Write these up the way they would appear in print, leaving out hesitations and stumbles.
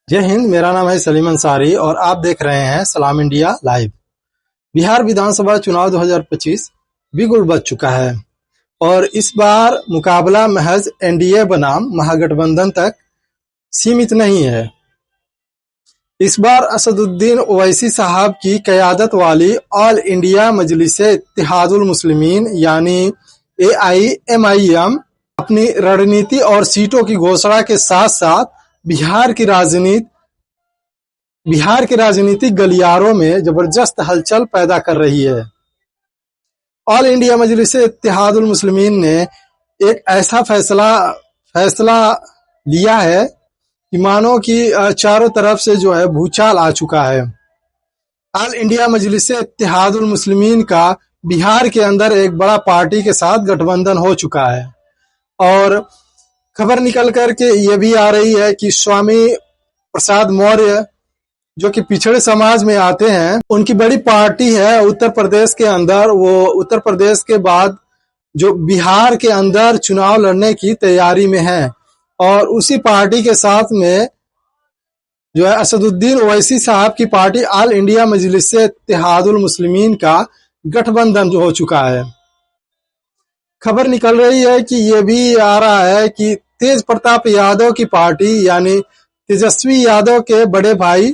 जय हिंद। मेरा नाम है सलीम अंसारी और आप देख रहे हैं सलाम इंडिया लाइव। बिहार विधानसभा चुनाव 2025 बिगुल बज चुका है और इस बार मुकाबला महज एनडीए बनाम महागठबंधन तक सीमित नहीं है। इस बार असदुद्दीन ओवैसी साहब की क़यादत वाली ऑल इंडिया मजलिस-ए-इत्तेहादुल मुस्लिमीन यानी AIMIM अपनी रणनीति और सीटों की घोषणा के साथ साथ बिहार के राजनीतिक गलियारों में जबरदस्त हलचल पैदा कर रही है। ऑल इंडिया मजलिस-ए-इत्तेहादुल मुस्लिमीन ने एक ऐसा फैसला लिया है कि मानो कि चारों तरफ से जो है भूचाल आ चुका है। ऑल इंडिया मजलिस-ए-इत्तेहादुल मुस्लिमीन का बिहार के अंदर एक बड़ा पार्टी के साथ गठबंधन हो चुका है और खबर निकल कर के ये भी आ रही है कि स्वामी प्रसाद मौर्य जो कि पिछड़े समाज में आते हैं, उनकी बड़ी पार्टी है उत्तर प्रदेश के अंदर। वो उत्तर प्रदेश के बाद जो बिहार के अंदर चुनाव लड़ने की तैयारी में है और उसी पार्टी के साथ में जो है असदुद्दीन ओवैसी साहब की पार्टी ऑल इंडिया मजलिस-ए-इत्तेहादुल मुस्लिमीन का गठबंधन जो हो चुका है। खबर निकल रही है कि ये भी आ रहा है कि तेज प्रताप यादव की पार्टी यानी तेजस्वी यादव के बड़े भाई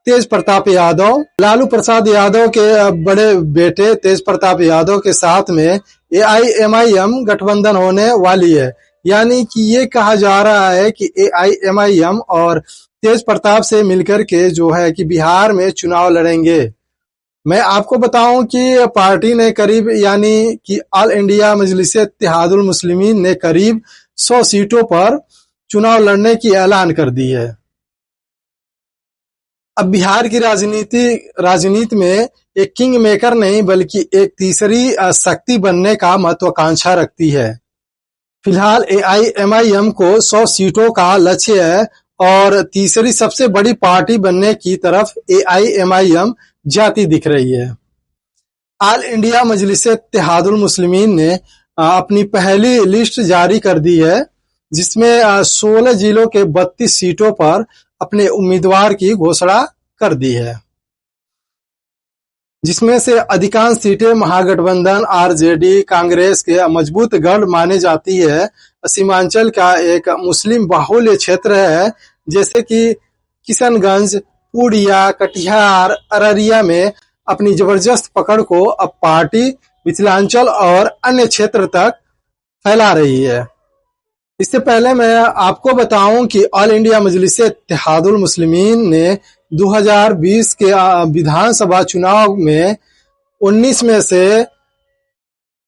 तेज प्रताप यादव, लालू प्रसाद यादव के बड़े बेटे तेज प्रताप यादव के साथ में AIMIM गठबंधन होने वाली है। यानी कि ये कहा जा रहा है कि AIMIM और तेज प्रताप से मिलकर के जो है कि बिहार में चुनाव लड़ेंगे। मैं आपको बताऊं कि पार्टी ने करीब यानी कि ऑल इंडिया मजलिस-ए-इत्तेहादुल मुस्लिमीन ने करीब 100 सीटों पर चुनाव लड़ने की ऐलान कर दी है। अब बिहार की राजनीति में एक किंग मेकर नहीं बल्कि एक तीसरी शक्ति बनने का महत्वाकांक्षा रखती है। फिलहाल AIMIM को 100 सीटों का लक्ष्य है और तीसरी सबसे बड़ी पार्टी बनने की तरफ AIMIM जाती दिख रही है। ऑल इंडिया मजलिस-ए-इत्तेहादुल मुस्लिमीन ने अपनी पहली लिस्ट जारी कर दी है जिसमें 16 जिलों के 32 सीटों पर अपने उम्मीदवार की घोषणा कर दी है, जिसमें से अधिकांश सीटें महागठबंधन आरजेडी कांग्रेस के मजबूत गढ़ माने जाती है। सीमांचल का एक मुस्लिम बाहुल्य क्षेत्र है जैसे कि किशनगंज, पूर्णिया, कटिहार, अररिया में अपनी जबरदस्त पकड़ को अब पार्टी मिथिलांचल और अन्य क्षेत्र तक फैला रही है। इससे पहले मैं आपको बताऊं कि ऑल इंडिया मजलिस-ए-इत्तेहादुल मुस्लिमीन ने 2020 के विधानसभा चुनाव में 19 में से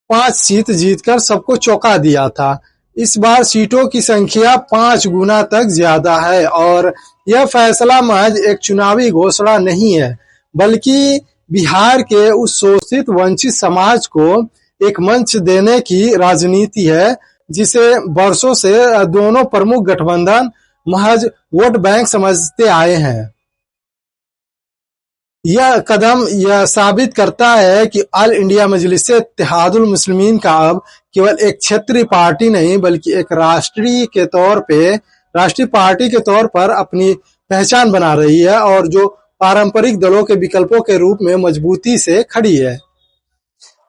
5 सीट जीतकर सबको चौंका दिया था। इस बार सीटों की संख्या 5 गुना तक ज्यादा है और यह फैसला महज एक चुनावी घोषणा नहीं है बल्कि बिहार के उस शोषित वंचित समाज को एक मंच देने की राजनीति है जिसे वर्षों से दोनों प्रमुख गठबंधन महज वोट बैंक समझते आए हैं। यह कदम यह साबित करता है कि ऑल इंडिया मजलिस-ए-इत्तेहादुल मुस्लिमीन का अब केवल एक क्षेत्रीय पार्टी नहीं बल्कि एक राष्ट्रीय पार्टी के तौर पर अपनी पहचान बना रही है और जो पारंपरिक दलों के विकल्पों के रूप में मजबूती से खड़ी है।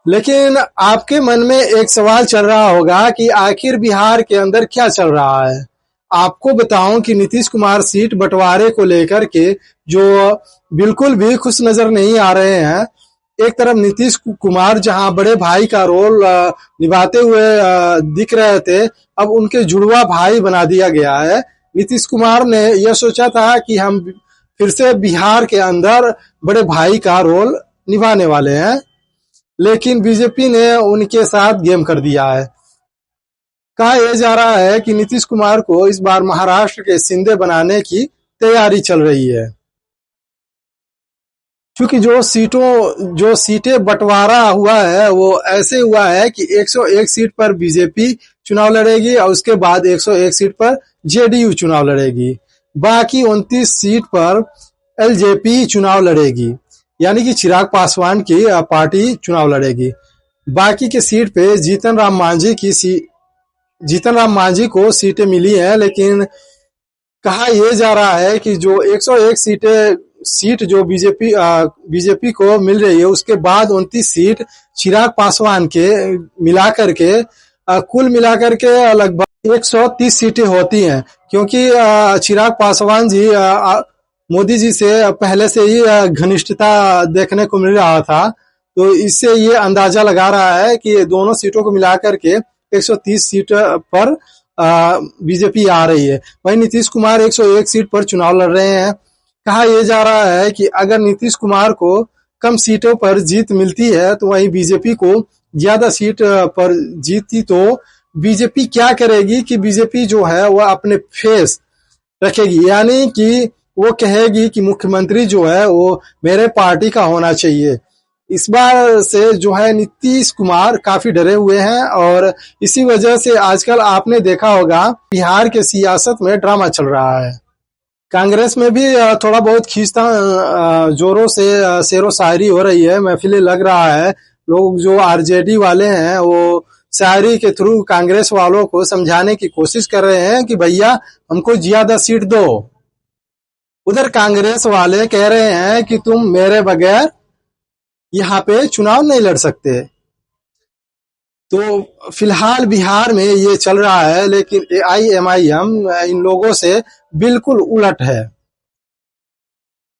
लेकिन आपके मन में एक सवाल चल रहा होगा कि आखिर बिहार के अंदर क्या चल रहा है। आपको बताऊं कि नीतीश कुमार सीट बंटवारे को लेकर के जो बिल्कुल भी खुश नजर नहीं आ रहे हैं। एक तरफ नीतीश कुमार जहां बड़े भाई का रोल निभाते हुए दिख रहे थे, अब उनके जुड़वा भाई बना दिया गया है। नीतीश कुमार ने यह सोचा था कि हम फिर से बिहार के अंदर बड़े भाई का रोल निभाने वाले हैं, लेकिन बीजेपी ने उनके साथ गेम कर दिया है। कहा यह जा रहा है कि नीतीश कुमार को इस बार महाराष्ट्र के शिंदे बनाने की तैयारी चल रही है, क्योंकि जो सीटें बंटवारा हुआ है वो ऐसे हुआ है कि 101 सीट पर बीजेपी चुनाव लड़ेगी और उसके बाद 101 सीट पर जेडीयू चुनाव लड़ेगी। बाकी 29 सीट पर एलजेपी चुनाव लड़ेगी यानी कि चिराग पासवान की पार्टी चुनाव लड़ेगी। बाकी के सीट पे जीतन राम मांझी को सीटें मिली हैं, लेकिन कहा यह जा रहा है कि जो 101 सीट जो बीजेपी को मिल रही है, उसके बाद 29 सीट चिराग पासवान के मिलाकर के कुल मिलाकर के लगभग 130 सीटें होती हैं, क्योंकि चिराग पासवान जी मोदी जी से पहले से ही घनिष्ठता देखने को मिल रहा था। तो इससे ये अंदाजा लगा रहा है कि दोनों सीटों को मिलाकर के 130 सीट पर बीजेपी आ रही है। वहीं नीतीश कुमार 101 सीट पर चुनाव लड़ रहे हैं। कहा यह जा रहा है कि अगर नीतीश कुमार को कम सीटों पर जीत मिलती है तो वहीं बीजेपी को ज्यादा सीट पर जीती तो बीजेपी क्या करेगी कि बीजेपी जो है वह अपने फेस रखेगी, यानी कि वो कहेगी कि मुख्यमंत्री जो है वो मेरे पार्टी का होना चाहिए। इस बार से जो है नीतीश कुमार काफी डरे हुए हैं और इसी वजह से आजकल आपने देखा होगा बिहार के सियासत में ड्रामा चल रहा है। कांग्रेस में भी थोड़ा बहुत खींचतान जोरों से शेरो शायरी हो रही है, महफिलें लग रहा है। लोग जो आरजेडी वाले हैं वो शायरी के थ्रू कांग्रेस वालों को समझाने की कोशिश कर रहे हैं कि भैया हमको ज्यादा सीट दो। उधर कांग्रेस वाले कह रहे हैं कि तुम मेरे बगैर यहाँ पे चुनाव नहीं लड़ सकते। तो फिलहाल बिहार में ये चल रहा है, लेकिन एआईएमआईएम इन लोगों से बिल्कुल उलट है।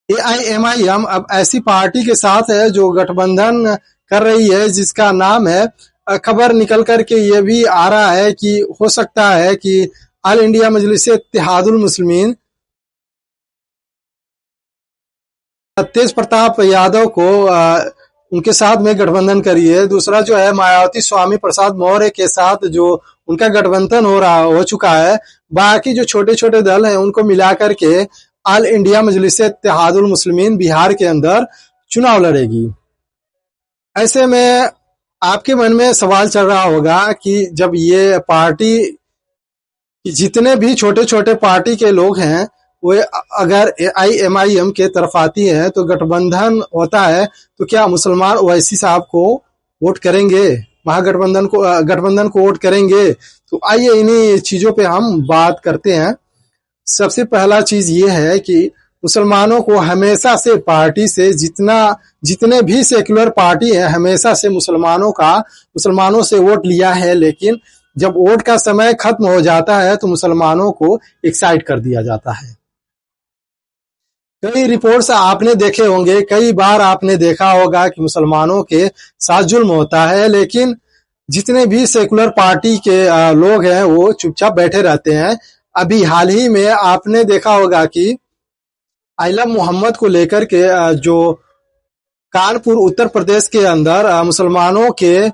एआईएमआईएम अब ऐसी पार्टी के साथ है जो गठबंधन कर रही है, जिसका नाम है, खबर निकल करके ये भी आ रहा है कि हो सकता है कि ऑल इंडिया मजलिस इत्तेहादुल मुस्लिमीन तेज प्रताप यादव को उनके साथ में गठबंधन करी है। दूसरा जो है मायावती स्वामी प्रसाद मौर्य के साथ जो उनका गठबंधन हो चुका है। बाकी जो छोटे छोटे दल हैं उनको मिला करके ऑल इंडिया मजलिस इत्तेहादुल मुस्लिमीन बिहार के अंदर चुनाव लड़ेगी। ऐसे में आपके मन में सवाल चल रहा होगा कि जब ये पार्टी जितने भी छोटे छोटे पार्टी के लोग हैं वो अगर एआईएमआईएम के तरफ आती है तो गठबंधन होता है, तो क्या मुसलमान ओवैसी साहब को वोट करेंगे, गठबंधन को वोट करेंगे? तो आइए इन्हीं चीजों पे हम बात करते हैं। सबसे पहला चीज ये है कि मुसलमानों को हमेशा से पार्टी से जितने भी सेक्युलर पार्टी है हमेशा से मुसलमानों से वोट लिया है, लेकिन जब वोट का समय खत्म हो जाता है तो मुसलमानों को एक्साइट कर दिया जाता है। कई रिपोर्ट्स आपने देखे होंगे, कई बार आपने देखा होगा कि मुसलमानों के साथ जुल्म होता है, लेकिन जितने भी सेकुलर पार्टी के लोग हैं वो चुपचाप बैठे रहते हैं। अभी हाल ही में आपने देखा होगा कि आइलम मोहम्मद को लेकर के जो कानपुर उत्तर प्रदेश के अंदर मुसलमानों के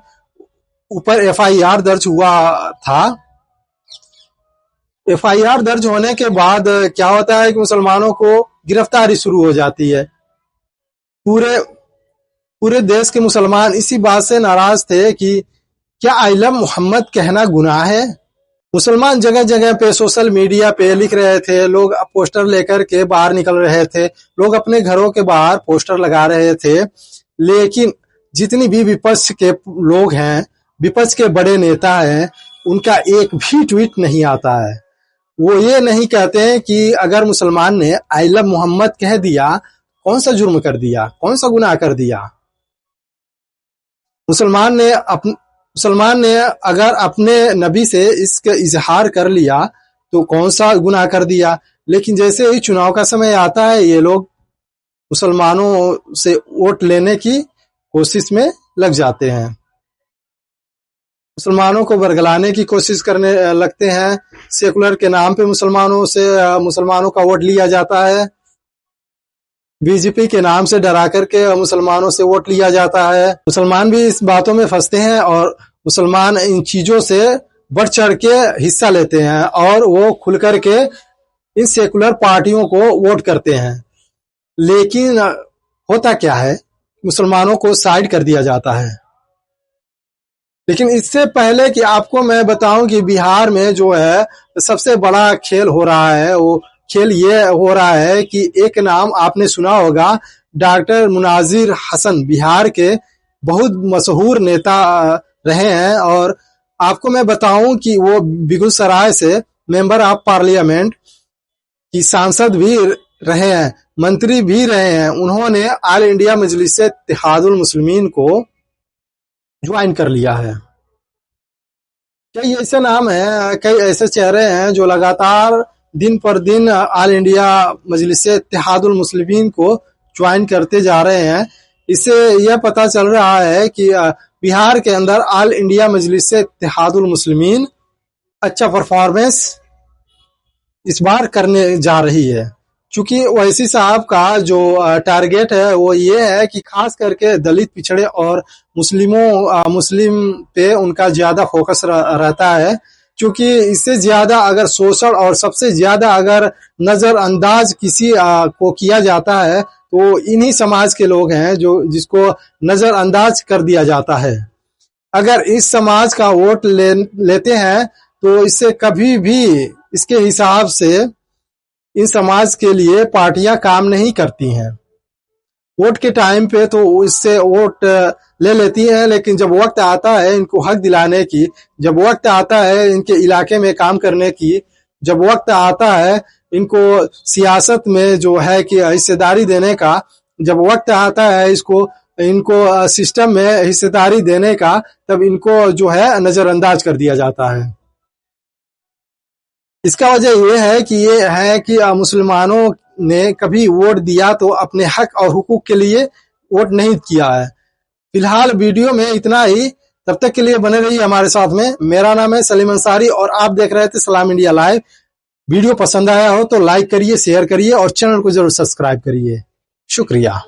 ऊपर एफआईआर दर्ज हुआ था। एफआईआर दर्ज होने के बाद क्या होता है कि मुसलमानों को गिरफ्तारी शुरू हो जाती है। पूरे देश के मुसलमान इसी बात से नाराज थे कि क्या आइलम मोहम्मद कहना गुनाह है। मुसलमान जगह जगह पे सोशल मीडिया पे लिख रहे थे, लोग पोस्टर लेकर के बाहर निकल रहे थे, लोग अपने घरों के बाहर पोस्टर लगा रहे थे। लेकिन जितनी भी विपक्ष के लोग हैं, विपक्ष के बड़े नेता हैं, उनका एक भी ट्वीट नहीं आता है। वो ये नहीं कहते हैं कि अगर मुसलमान ने आइलम मोहम्मद कह दिया, कौन सा जुर्म कर दिया, कौन सा गुनाह कर दिया। मुसलमान ने अगर अपने नबी से इसका इजहार कर लिया तो कौन सा गुनाह कर दिया। लेकिन जैसे ही चुनाव का समय आता है ये लोग मुसलमानों से वोट लेने की कोशिश में लग जाते हैं, मुसलमानों को बरगलाने की कोशिश करने लगते हैं। सेकुलर के नाम पे मुसलमानों का वोट लिया जाता है, बीजेपी के नाम से डरा करके मुसलमानों से वोट लिया जाता है। मुसलमान भी इस बातों में फंसते हैं और मुसलमान इन चीजों से बढ़ चढ़ के हिस्सा लेते हैं और वो खुल करके इन सेकुलर पार्टियों को वोट करते हैं। लेकिन होता क्या है, मुसलमानों को साइड कर दिया जाता है। लेकिन इससे पहले कि आपको मैं बताऊं कि बिहार में जो है सबसे बड़ा खेल हो रहा है, वो खेल ये हो रहा है कि एक नाम आपने सुना होगा, डॉक्टर मुनाजिर हसन बिहार के बहुत मशहूर नेता रहे हैं। और आपको मैं बताऊं कि वो बेगूसराय से मेंबर ऑफ पार्लियामेंट कि सांसद भी रहे हैं, मंत्री भी रहे हैं, उन्होंने ऑल इंडिया मजलिस इत्तेहादुल मुस्लिमीन को ज्वाइन कर लिया है। कई ऐसे नाम हैं, कई ऐसे चेहरे हैं जो लगातार दिन पर दिन ऑल इंडिया मजलिस इत्तेहादुल मुस्लिमीन को ज्वाइन करते जा रहे हैं। इससे यह पता चल रहा है कि बिहार के अंदर ऑल इंडिया मजलिस इत्तेहादुल मुस्लिमीन अच्छा परफॉर्मेंस इस बार करने जा रही है, क्योंकि ओवैसी साहब का जो टारगेट है वो ये है कि खास करके दलित पिछड़े और मुस्लिम पे उनका ज्यादा फोकस रहता है, क्योंकि इससे ज्यादा अगर शोषण और सबसे ज्यादा अगर नजरअंदाज किसी को किया जाता है तो इन्हीं समाज के लोग हैं जो जिसको नजरअंदाज कर दिया जाता है। अगर इस समाज का वोट लेते हैं तो इससे कभी भी इसके हिसाब से इन समाज के लिए पार्टियां काम नहीं करती हैं। वोट के टाइम पे तो इससे वोट ले लेती हैं, लेकिन जब वक्त आता है इनको हक दिलाने की, जब वक्त आता है इनके इलाके में काम करने की, जब वक्त आता है इनको सियासत में जो है कि हिस्सेदारी देने का, जब वक्त आता है इनको सिस्टम में हिस्सेदारी देने का, तब इनको जो है नजरअंदाज कर दिया जाता है। इसका वजह यह है कि मुसलमानों ने कभी वोट दिया तो अपने हक और हुकूक के लिए वोट नहीं किया है। फिलहाल वीडियो में इतना ही, तब तक के लिए बने रहिए हमारे साथ में। मेरा नाम है सलीम अंसारी और आप देख रहे थे सलाम इंडिया लाइव। वीडियो पसंद आया हो तो लाइक करिए, शेयर करिए और चैनल को जरूर सब्सक्राइब करिए। शुक्रिया।